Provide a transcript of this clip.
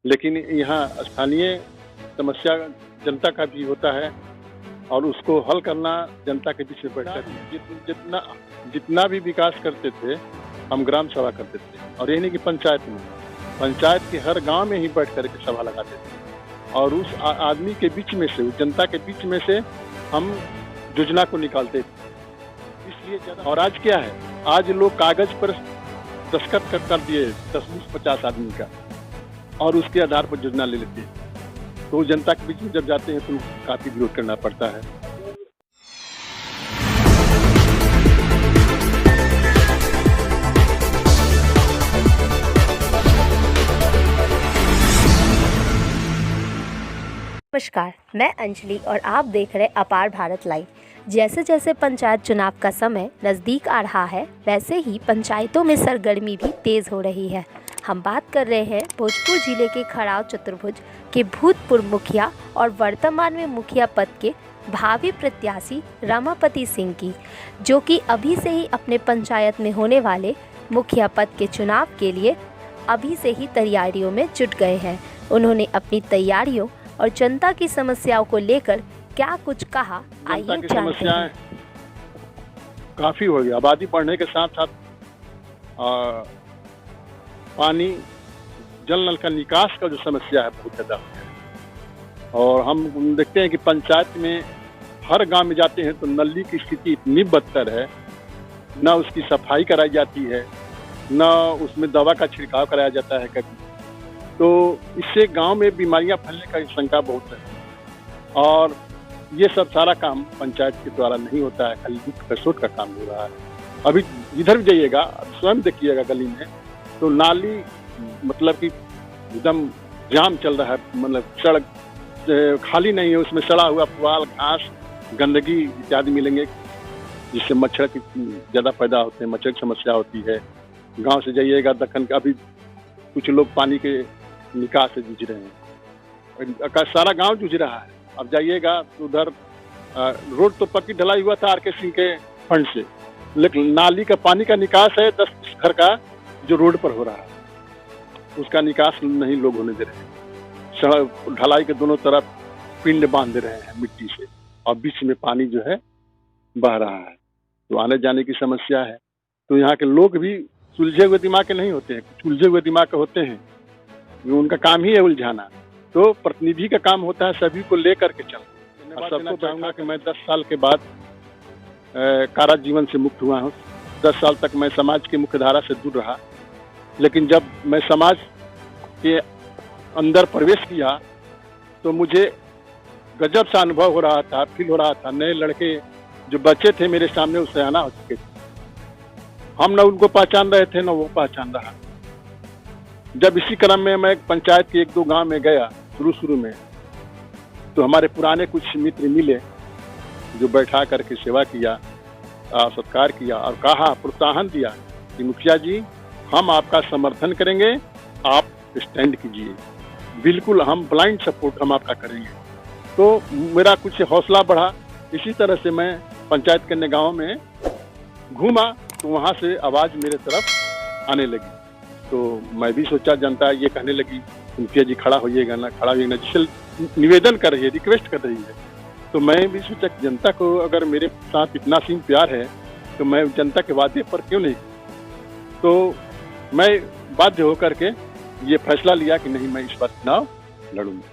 लेकिन यहाँ स्थानीय समस्या जनता का भी होता है और उसको हल करना जनता के बीच में बैठकर जितना जितना भी विकास करते थे हम ग्राम सभा करते थे, और यही नहीं कि पंचायत के हर गांव में ही बैठ करके सभा लगाते थे और उस आदमी के बीच में से, उस जनता के बीच में से हम योजना को निकालते थे। इसलिए और आज क्या है, आज लोग कागज पर दस्तखत कर दिए 10-20-50 आदमी का और उसके आधार पर योजना ले लेते हैं, तो जनता के बीच में जब जाते हैं तो काफी विरोध करना पड़ता है। नमस्कार, मैं अंजलि और आप देख रहे अपार भारत लाइव। जैसे जैसे पंचायत चुनाव का समय नज़दीक आ रहा है, वैसे ही पंचायतों में सरगर्मी भी तेज़ हो रही है। हम बात कर रहे हैं भोजपुर जिले के खड़ाव चतुर्भुज के भूतपूर्व मुखिया और वर्तमान में मुखिया पद के भावी प्रत्याशी रमापति सिंह की, जो कि अभी से ही अपने पंचायत में होने वाले मुखिया पद के चुनाव के लिए अभी से ही तैयारियों में जुट गए हैं। उन्होंने अपनी तैयारियों और जनता की समस्याओं को लेकर क्या कुछ कहा, आइए जानते हैं। काफी हो गया, आबादी बढ़ने के साथ साथ पानी, जल नल का निकास का जो समस्या है बहुत ज्यादा हो गया। और हम देखते हैं कि पंचायत में हर गांव में जाते हैं तो नली की स्थिति इतनी बदतर है, न उसकी सफाई कराई जाती है, न उसमें दवा का छिड़काव कराया जाता है कभी, तो इससे गांव में बीमारियां फैलने का शंका बहुत है। और ये सब सारा काम पंचायत के द्वारा नहीं होता है, खाली दुख कसोट का काम हो रहा है। अभी जिधर भी जाइएगा, स्वयं देखिएगा गली में तो नाली मतलब कि एकदम जाम चल रहा है, मतलब सड़क खाली नहीं है, उसमें सड़ा हुआ पुआल, घास, गंदगी इत्यादि मिलेंगे, जिससे मच्छर की ज़्यादा पैदा होते हैं, मच्छर की समस्या होती है। गांव से जाइएगा दक्कन का, अभी कुछ लोग पानी के निकास से जूझ रहे हैं, सारा गांव जूझ रहा है। अब जाइएगा तो उधर रोड तो पक्की ढलाई हुआ था आर.के. सिंह के फंड से, लेकिन नाली का पानी का निकास है 10 घर का जो रोड पर हो रहा है, उसका निकास नहीं लोग होने दे रहे हैं। सड़क ढलाई के दोनों तरफ पिंड बांध रहे हैं मिट्टी से और बीच में पानी जो है बह रहा है, तो आने जाने की समस्या है। तो यहाँ के लोग भी सुलझे हुए दिमाग के नहीं होते हैं, कुछ उलझे हुए दिमाग के होते हैं, उनका काम ही है उलझाना। तो प्रतिनिधि का काम होता है सभी को लेकर के चलना। और सबको चाहूँगा कि मैं 10 साल के बाद कारा जीवन से मुक्त हुआ हूँ। 10 साल तक मैं समाज की मुख्य धारा से दूर रहा, लेकिन जब मैं समाज के अंदर प्रवेश किया तो मुझे गजब सा अनुभव हो रहा था, फील हो रहा था। नए लड़के जो बच्चे थे मेरे सामने, उससे आना हो चुके थे, हम न उनको पहचान रहे थे न वो पहचान रहा। जब इसी क्रम में मैं पंचायत के 1-2 गांव में गया शुरू में, तो हमारे पुराने कुछ मित्र मिले जो बैठा करके सेवा किया, सत्कार किया और कहा, प्रोत्साहन दिया कि मुखिया जी हम आपका समर्थन करेंगे, आप स्टैंड कीजिए, बिल्कुल हम ब्लाइंड सपोर्ट हम आपका करेंगे। तो मेरा कुछ हौसला बढ़ा। इसी तरह से मैं पंचायत के अन्य गाँव में घूमा तो वहाँ से आवाज़ मेरे तरफ आने लगी। तो मैं भी सोचा, जनता ये कहने लगी मुखिया जी खड़ा होइएगा ना, जिससे निवेदन कर रही है, रिक्वेस्ट कर रही है। तो मैं भी सोचा कि जनता को अगर मेरे साथ इतना सीन प्यार है तो मैं जनता के वादे पर क्यों नहीं। तो मैं बाध्य होकर के ये फैसला लिया कि नहीं, मैं इस बार चुनाव लड़ूंगा।